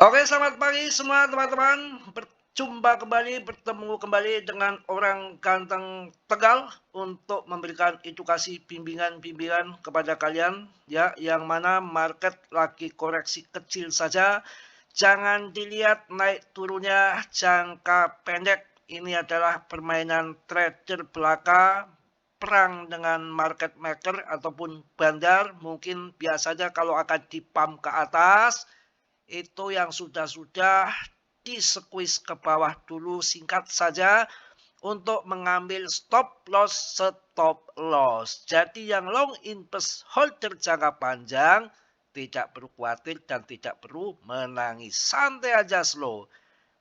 Oke, selamat pagi semua teman-teman. Bertemu kembali dengan orang ganteng Tegal untuk memberikan edukasi bimbingan kepada kalian ya, yang mana market lagi koreksi kecil saja. Jangan dilihat naik turunnya jangka pendek. Ini adalah permainan trader belaka, perang dengan market maker ataupun bandar. Mungkin biasanya kalau akan dipump ke atas itu yang sudah di-squeeze ke bawah dulu singkat saja untuk mengambil stop loss. Jadi yang long invest holder jangka panjang tidak perlu khawatir dan tidak perlu menangis. Santai aja slow.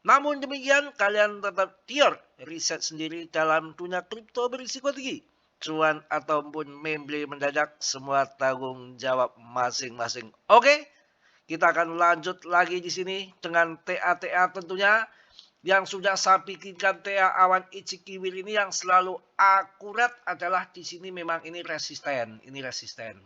Namun demikian kalian tetap tiar riset sendiri dalam dunia kripto berisiko tinggi. Cuan ataupun membeli mendadak semua tanggung jawab masing-masing. Oke? Kita akan lanjut lagi di sini dengan TA tentunya yang sudah saya bikinkan TA awan Ichikiwil ini yang selalu akurat adalah di sini memang ini resisten.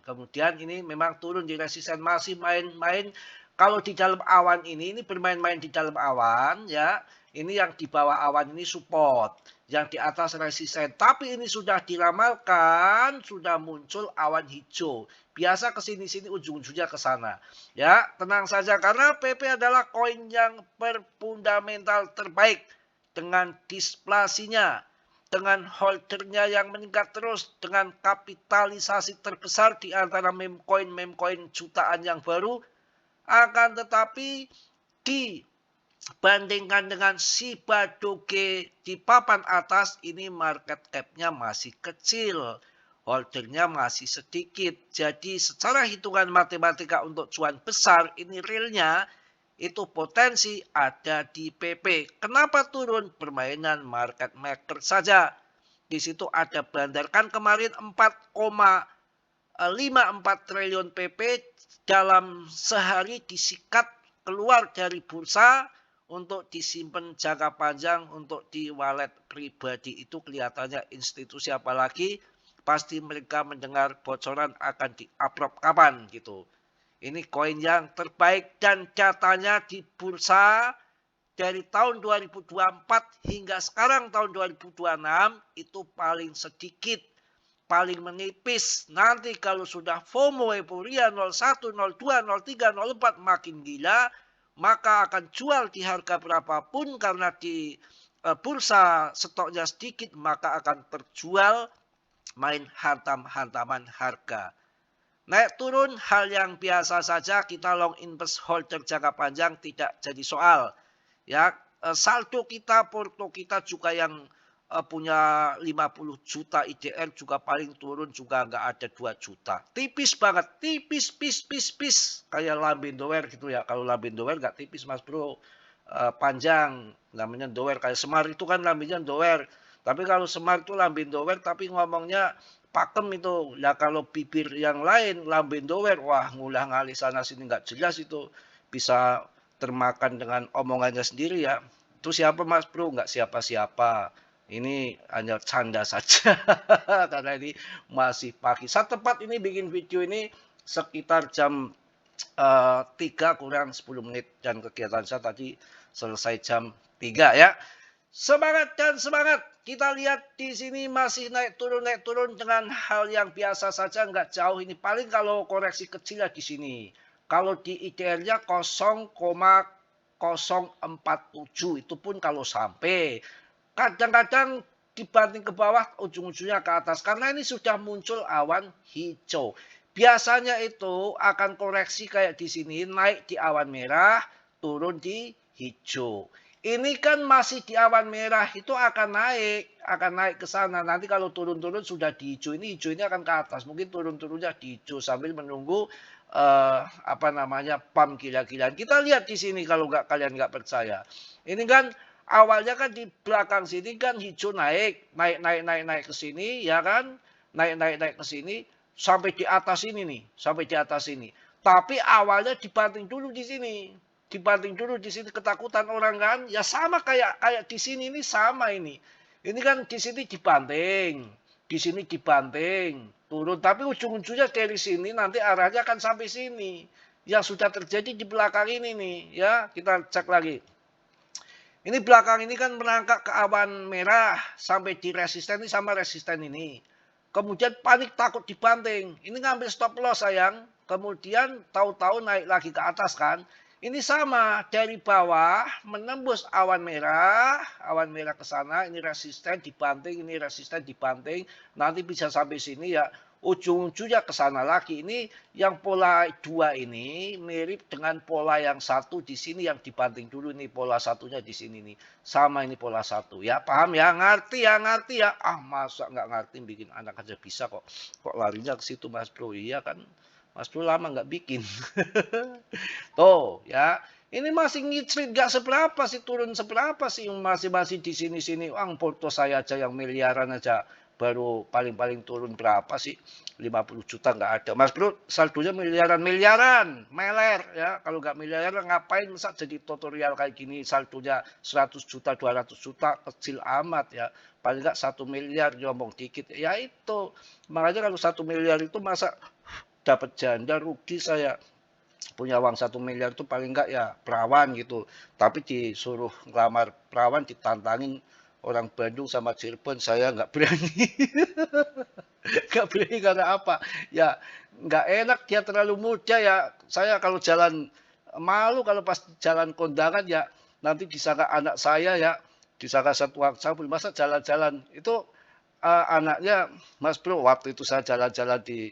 Kemudian ini memang turun di resisten, masih main-main kalau di dalam awan ini bermain-main di dalam awan ya. Ini yang di bawah awan ini support, yang di atas resisten. Tapi ini sudah diramalkan, sudah muncul awan hijau. Biasa ke sini-sini ujung-ujungnya ke sana. Ya, tenang saja karena PP adalah koin yang berfundamental terbaik dengan displasinya, dengan holdernya yang meningkat terus, dengan kapitalisasi terbesar di antara meme coin jutaan yang baru. Akan tetapi dibandingkan dengan Shiba Doge di papan atas, ini market cap-nya masih kecil, holdernya masih sedikit. Jadi secara hitungan matematika untuk cuan besar, ini realnya itu potensi ada di PP. Kenapa turun? Permainan market maker saja. Di situ ada bandar kan kemarin 4,54 triliun PP dalam sehari disikat keluar dari bursa untuk disimpan jangka panjang untuk di wallet pribadi. Itu kelihatannya institusi apalagi pasti mereka mendengar bocoran akan di-upload kapan gitu. Ini koin yang terbaik dan datanya di bursa dari tahun 2024 hingga sekarang tahun 2026 itu paling sedikit, paling menipis. Nanti kalau sudah FOMO, euforia 01, 02, 03, 04 makin gila, maka akan jual di harga berapapun karena di bursa stoknya sedikit, maka akan terjual main hantam-hantaman harga. Naik turun hal yang biasa saja, kita long invest holder jangka panjang tidak jadi soal. Ya, saldo kita, porto kita juga yang punya 50 juta IDR juga paling turun juga nggak ada 2 juta. Tipis banget, tipis, pis. Kayak lambe doer gitu ya. Kalau lambe doer nggak tipis mas bro, panjang. Namanya doer, kayak Semar itu kan lambenya doer. Tapi kalau Semar itu lambe doer tapi ngomongnya pakem itu. Lah kalau bibir yang lain lambe doer, wah ngulah ngalih sana sini nggak jelas itu. Bisa termakan dengan omongannya sendiri ya. Itu siapa mas bro? Nggak siapa-siapa. Ini hanya canda saja. Karena ini masih pagi. Saya tepat ini bikin video ini sekitar jam 3 kurang 10 menit. Dan kegiatan saya tadi selesai jam 3 ya. Semangat dan semangat. Kita lihat di sini masih naik turun dengan hal yang biasa saja, nggak jauh ini. Paling kalau koreksi kecil ya di sini. Kalau di IDR-nya 0,047 itu pun kalau sampai. Kadang-kadang dibanting ke bawah, ujung-ujungnya ke atas. Karena ini sudah muncul awan hijau. Biasanya itu akan koreksi kayak di sini, naik di awan merah, turun di hijau. Ini kan masih di awan merah, itu akan naik ke sana. Nanti kalau turun-turun sudah di hijau, ini akan ke atas. Mungkin turun-turunnya di hijau sambil menunggu pump gila-gilaan. Kita lihat di sini kalau kalian nggak percaya. Ini kan awalnya kan di belakang sini kan hijau naik ke sini ya kan, naik ke sini sampai di atas ini nih, Tapi awalnya dibanting dulu di sini. Ketakutan orang kan, ya sama kayak di sini ini sama ini. Ini kan di sini dibanting, turun, tapi ujung-ujungnya dari sini nanti arahnya akan sampai sini. yang sudah terjadi di belakang ini nih, ya. Kita cek lagi. Ini belakang ini kan merangkak ke awan merah sampai di resisten ini sama resisten ini. Kemudian panik takut dibanting. Ini ngambil stop loss sayang. Kemudian tahu-tahu naik lagi ke atas kan. Ini sama dari bawah menembus awan merah ke sana, ini resisten dibanting, nanti bisa sampai sini ya. Ujung-ujungnya ke sana lagi. Ini yang pola 2 ini mirip dengan pola yang satu di sini yang dibanting dulu nih, pola satunya di sini nih. Sama ini pola 1 ya. Paham ya? Ngerti ya. Ah, masa nggak ngerti bikin anak aja bisa kok. Kok larinya ke situ Mas Bro? Iya kan. Mas Bro lama nggak bikin. Tuh ya. Ini masih ngicrit nggak seberapa sih, turun seberapa sih, masih di sini-sini. Uang foto saya aja yang miliaran aja baru paling-paling turun berapa sih? 50 juta nggak ada. Mas Bro, saldonya miliaran, meler ya. Kalau nggak miliaran ngapain masa jadi tutorial kayak gini, saldonya 100 juta, 200 juta, kecil amat ya. Paling nggak 1 miliar ngomong dikit. Ya itu, makanya kalau 1 miliar itu masa dapat janda rugi saya. Punya uang 1 miliar itu paling enggak ya perawan gitu. Tapi disuruh ngelamar perawan ditantangin orang Bandung sama Cirebon, saya nggak berani. Nggak berani karena apa? Ya nggak enak, dia terlalu muda ya. Saya kalau jalan malu kalau pas jalan kondangan ya nanti disangka anak saya ya, disangka satu cabul. Masa jalan-jalan itu anaknya Mas Bro, waktu itu saya jalan-jalan di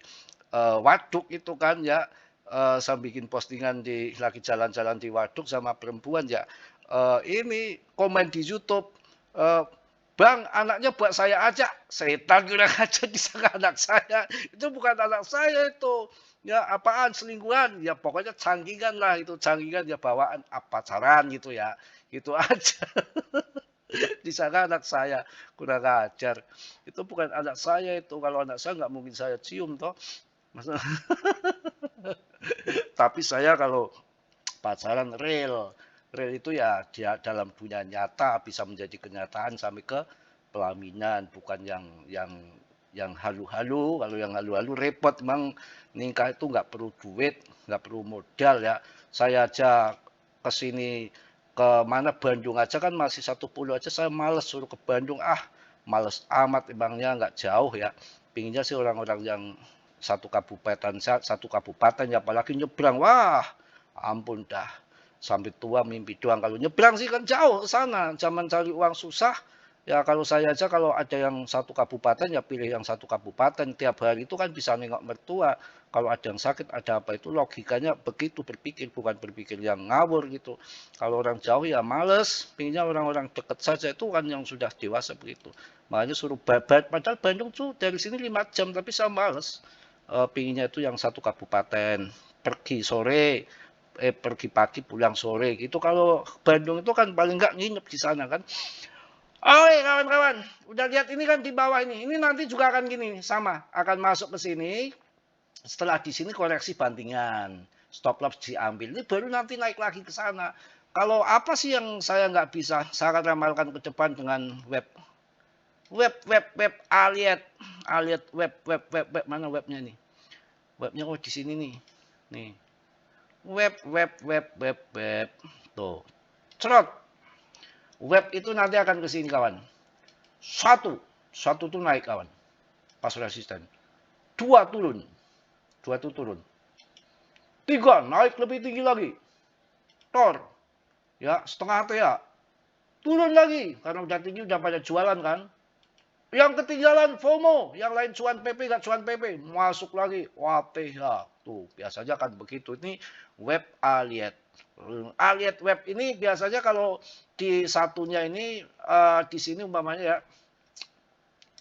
waduk itu kan ya, saya bikin postingan lagi jalan-jalan di waduk sama perempuan ya, ini komen di YouTube, "Bang, anaknya buat saya aja." Setan kurang ajar disangka anak saya, itu bukan anak saya itu. Ya apaan selingkuhan, ya pokoknya canggingan lah itu, canggingan ya bawaan pacaran gitu ya, gitu aja. Disangka anak saya, kurang ajar. Itu bukan anak saya itu, kalau anak saya nggak mungkin saya cium toh. Masa tapi saya kalau pacaran real. Real itu ya dia dalam dunia nyata bisa menjadi kenyataan sampai ke pelaminan, bukan yang halu-halu. Kalau yang halu-halu repot, memang nikah itu nggak perlu duit, nggak perlu modal ya. Saya aja ke sini ke mana Bandung aja kan masih satu pulau aja saya males suruh ke Bandung, males amat emangnya nggak jauh ya. Pinginnya sih orang-orang yang satu kabupaten ya, apalagi nyebrang, wah ampun dah, sampai tua mimpi doang. Kalau nyebrang sih kan jauh ke sana, zaman cari uang susah. Ya kalau saya aja kalau ada yang satu kabupaten ya pilih yang satu kabupaten. Tiap hari itu kan bisa nengok mertua. Kalau ada yang sakit, ada apa itu logikanya begitu berpikir, bukan berpikir yang ngawur gitu. Kalau orang jauh ya males, pinginnya orang-orang dekat saja itu kan yang sudah dewasa begitu. Makanya suruh babat, padahal Bandung tuh dari sini 5 jam, tapi saya males. Pinginnya itu yang satu kabupaten, pergi sore, pergi pagi pulang sore gitu. Kalau Bandung itu kan paling nggak nginep di sana kan. Oke kawan-kawan, udah lihat ini kan di bawah ini. Ini nanti juga akan gini, sama, akan masuk ke sini. Setelah di sini koreksi bantingan, stop loss diambil. Ini baru nanti naik lagi ke sana. Kalau apa sih yang saya nggak bisa, saya akan ramalkan ke depan dengan web Aliet, web mana webnya nih? Webnya di sini nih. Nih. Web. Tuh. Cerot. Web itu nanti akan ke sini kawan. Satu tuh naik kawan. Pas resisten. Dua tuh turun. Tiga naik lebih tinggi lagi. Tor. Ya, setengah ya. Turun lagi karena udah tinggi udah pada jualan kan. Yang ketinggalan FOMO, yang lain cuan PP nggak cuan PP, masuk lagi WTH. Tuh, biasanya kan begitu. Ini web Aliet. Aliet web ini biasanya kalau di satunya ini di sini umpamanya ya,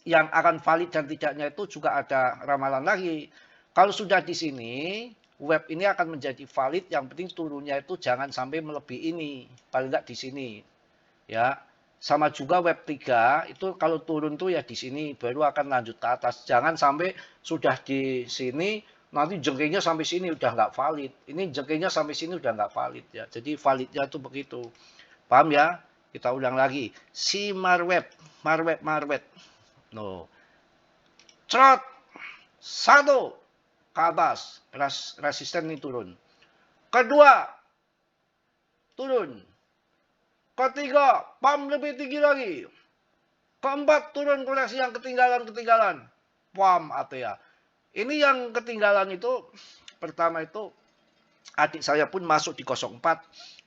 yang akan valid dan tidaknya itu juga ada ramalan lagi. Kalau sudah di sini, web ini akan menjadi valid, yang penting turunnya itu jangan sampai melebihi ini, paling nggak di sini. Ya, sama juga web 3 itu kalau turun tuh ya di sini baru akan lanjut ke atas. Jangan sampai sudah di sini nanti jengkingnya sampai sini udah nggak valid. Ini jengkingnya sampai sini udah nggak valid ya. Jadi validnya tuh begitu. Paham ya? Kita ulang lagi. Si marweb. No. Cerot. Satu ke atas. Resisten ini turun. Kedua, turun. Ketiga, pam lebih tinggi lagi. Keempat, turun koreksi yang ketinggalan. Pam ATA. Ini yang ketinggalan itu, pertama itu, adik saya pun masuk di 04.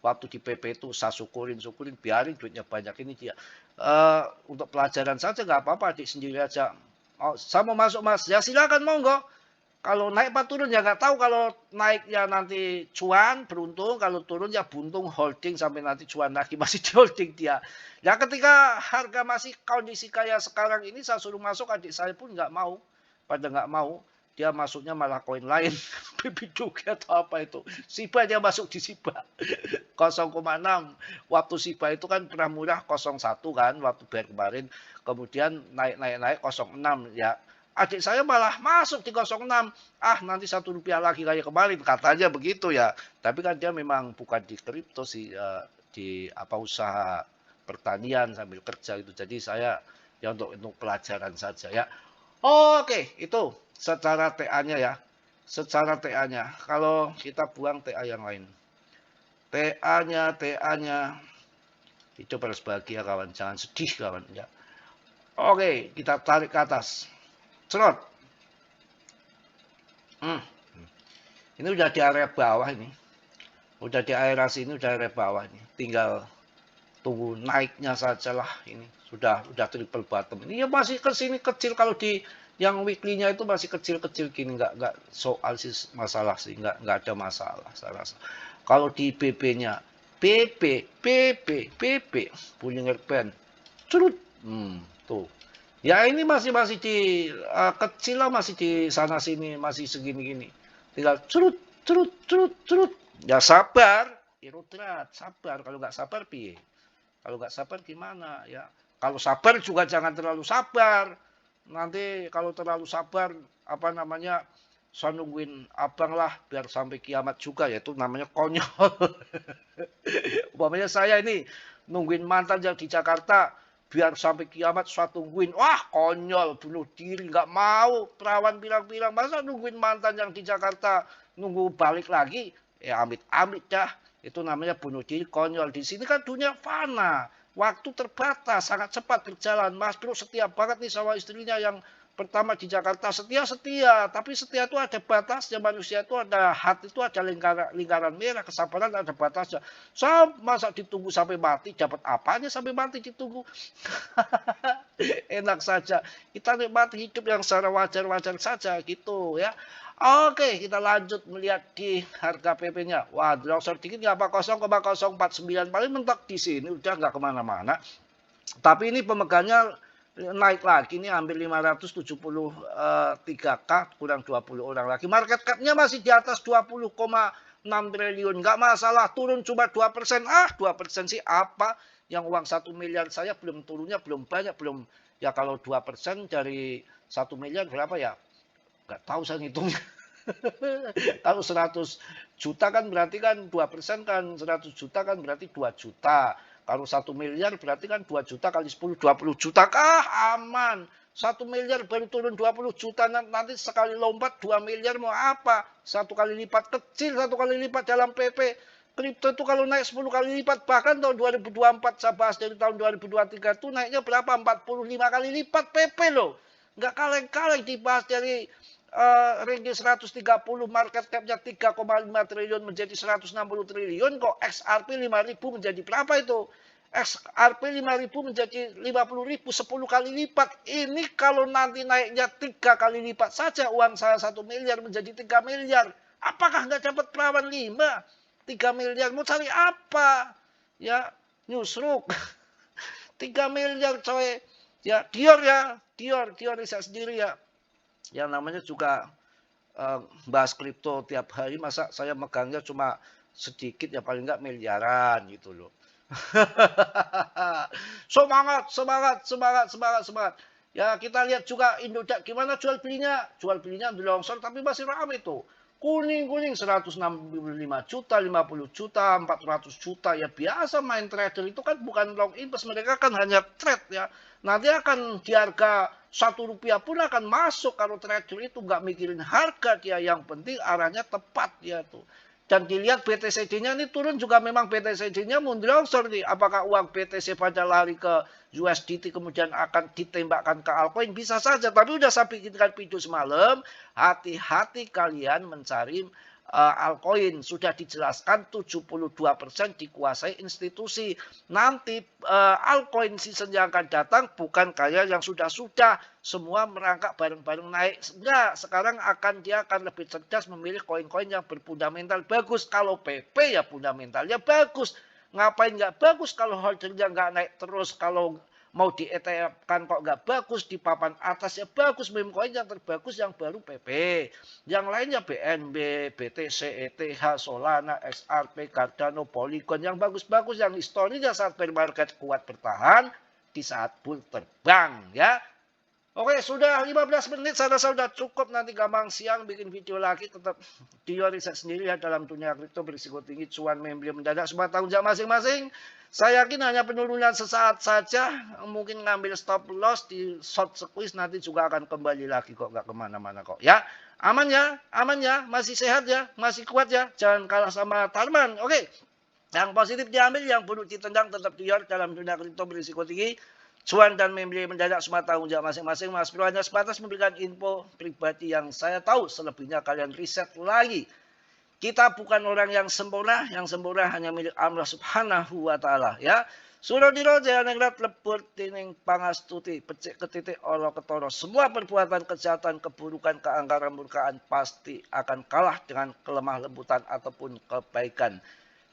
Waktu di PP itu saya syukurin, biarin duitnya banyak ini dia. Untuk pelajaran saja nggak apa-apa, adik sendiri aja. Oh, saya mau masuk mas, ya silakan monggo. Kalau naik apa turun ya nggak tahu, kalau naik ya nanti cuan beruntung, kalau turun ya buntung holding sampai nanti cuan lagi masih di holding dia. Ya ketika harga masih kondisi kayak sekarang ini saya suruh masuk, adik saya pun nggak mau, pada nggak mau. Dia masuknya malah koin lain, Bibiduki atau apa itu. Shiba dia masuk di Shiba. 0,6. Waktu Shiba itu kan pernah murah 0,1 kan, waktu bayar kemarin. Kemudian naik 0,6 ya. Adik saya malah masuk di 0,6. Ah, nanti Rp1 lagi kayak kemarin. Katanya begitu ya. Tapi kan dia memang bukan di kripto sih. Di apa usaha pertanian sambil kerja itu. Jadi saya ya untuk pelajaran saja ya. Oke, itu secara TA-nya ya. Secara TA-nya. Kalau kita buang TA yang lain. TA-nya. Itu harus bahagia kawan. Jangan sedih kawan ya. Oke, kita tarik ke atas. Cerot. Ini udah di area bawah ini. Udah di aerasi ini, udah area bawah ini. Tinggal tunggu naiknya saja lah ini. Sudah triple bottom. Ini ya masih ke sini kecil, kalau di yang weekly-nya itu masih kecil-kecil gini, enggak soal sih masalah sih, enggak ada masalah saya rasa. Kalau di BB-nya, PP, Bollinger Band. Curut. Tuh. Ya ini masih di kecil lah, masih di sana sini, masih segini-gini. Tinggal curut. Ya sabar, irudrat, sabar. Kalau nggak sabar piye? Kalau nggak sabar gimana ya? Kalau sabar juga jangan terlalu sabar. Nanti kalau terlalu sabar, apa namanya, saya nungguin abang lah biar sampai kiamat juga, ya itu namanya konyol. Umpamanya saya ini nungguin mantan yang di Jakarta biar sampai kiamat saya tungguin. Wah, konyol, bunuh diri, nggak mau. Perawan bilang-bilang, masa nungguin mantan yang di Jakarta nunggu balik lagi? Ya amit-amit dah. Itu namanya bunuh diri, konyol. Di sini kan dunia fana. Waktu terbatas, sangat cepat berjalan. Mas Bro setia banget nih sama istrinya yang pertama di Jakarta. Setia. Tapi setia itu ada batasnya. Manusia itu ada hati, itu ada lingkaran merah. Kesabaran ada batasnya. Masa ditunggu sampai mati, dapat apanya sampai mati ditunggu? Enak saja. Kita nikmati hidup yang secara wajar-wajar saja gitu ya. Oke, kita lanjut melihat di harga PP-nya. Wah, longsor dikit nggak apa, 0,049. Paling mentok di sini, udah nggak kemana-mana. Tapi ini pemegangnya naik lagi, ini hampir 573K, kurang 20 orang lagi. Market cap-nya masih di atas 20,6 triliun. Nggak masalah, turun cuma 2%. 2% sih apa? Yang uang 1 miliar saya belum turunnya, belum banyak, belum. Ya kalau 2% dari 1 miliar berapa ya? Nggak tahu saya ngitungnya. Kalau 100 juta kan berarti kan 2% kan 100 juta kan berarti 2 juta. Kalau 1 miliar berarti kan 2 juta kali 10, 20 juta kah? Aman. 1 miliar baru turun 20 juta, nanti sekali lompat 2 miliar mau apa? 1 kali lipat kecil, 1 kali lipat dalam PP. Kripto itu kalau naik 10 kali lipat, bahkan tahun 2024 saya bahas dari tahun 2023 itu naiknya berapa? 45 kali lipat PP loh. Nggak kaleng-kaleng dibahas dari range 130, market cap-nya 3,5 triliun menjadi 160 triliun, kok XRP 5.000 menjadi berapa itu? XRP 5.000 menjadi 50.000, 10 kali lipat. Ini kalau nanti naiknya 3 kali lipat saja, uang saya 1 miliar menjadi 3 miliar. Apakah nggak dapat perawan 5? 3 miliar mau cari apa? Ya, nyusruk. 3 miliar coy. Ya, Dior riset sendiri ya. Yang namanya juga bahas kripto tiap hari, masa saya megangnya cuma sedikit, ya paling enggak miliaran gitu loh. Semangat. Ya kita lihat juga Indodax gimana jual belinya di longsor tapi masih ramai tuh. Kuning 165 juta, 50 juta, 400 juta. Ya biasa main trader itu kan bukan long invest, mereka kan hanya trade ya. Nanti akan di harga Rp1 pun akan masuk. Kalau trader itu nggak mikirin harga dia, yang penting arahnya tepat dia tuh. Dan dilihat BTCD-nya ini turun juga memang BTCD-nya mundur nih. Apakah uang BTC pada lari ke USDT kemudian akan ditembakkan ke altcoin? Bisa saja. Tapi udah saya bikinkan video semalam. Hati-hati kalian mencari altcoin. Sudah dijelaskan 72% dikuasai institusi. Nanti altcoin season yang akan datang bukan kalian yang sudah-sudah. Semua merangkak bareng-bareng naik. Enggak, sekarang dia akan lebih cerdas memilih koin-koin yang berfundamental bagus. Kalau PP ya fundamentalnya bagus. Ngapain nggak bagus kalau holdernya nggak naik terus. Kalau mau di ETF-kan kok nggak bagus. Di papan atas ya bagus. Meme koin yang terbagus yang baru PP. Yang lainnya BNB, BTC, ETH, Solana, XRP, Cardano, Polygon. Yang bagus-bagus, yang historinya saat bear market kuat bertahan di saat bull terbang ya. Oke, sudah 15 menit, saya rasa sudah cukup. Nanti gampang siang bikin video lagi. Tetap Dio riset sendiri ya dalam dunia kripto berisiko tinggi, cuan membeli mendadak, semua tanggung jawab masing-masing. Saya yakin hanya penurunan sesaat saja. Mungkin ngambil stop loss di short squeeze nanti juga akan kembali lagi kok. Nggak kemana-mana kok. Ya, aman ya. Masih sehat ya, masih kuat ya. Jangan kalah sama Tarman. Oke, yang positif diambil, yang buruk ditendang. Tetap Dio dalam dunia kripto berisiko tinggi. Cuan dan membeli mendadak, semua tanggung jawab masing-masing. Mas Bro hanya sebatas memberikan info pribadi yang saya tahu. Selebihnya kalian riset lagi. Kita bukan orang yang sempurna hanya milik Allah Subhanahu wa taala ya. Suruh diro jangan ngeliat lebur tining pangastuti pecik ketitik olo ketoro. Semua perbuatan kejahatan, keburukan, keangkaran, murkaan pasti akan kalah dengan kelemah lembutan ataupun kebaikan.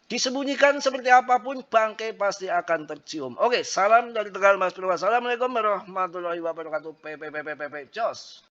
Disembunyikan seperti apapun, bangkai pasti akan tercium. Oke, salam dari Tegal Mas Bro. Assalamualaikum warahmatullahi wabarakatuh. Jos.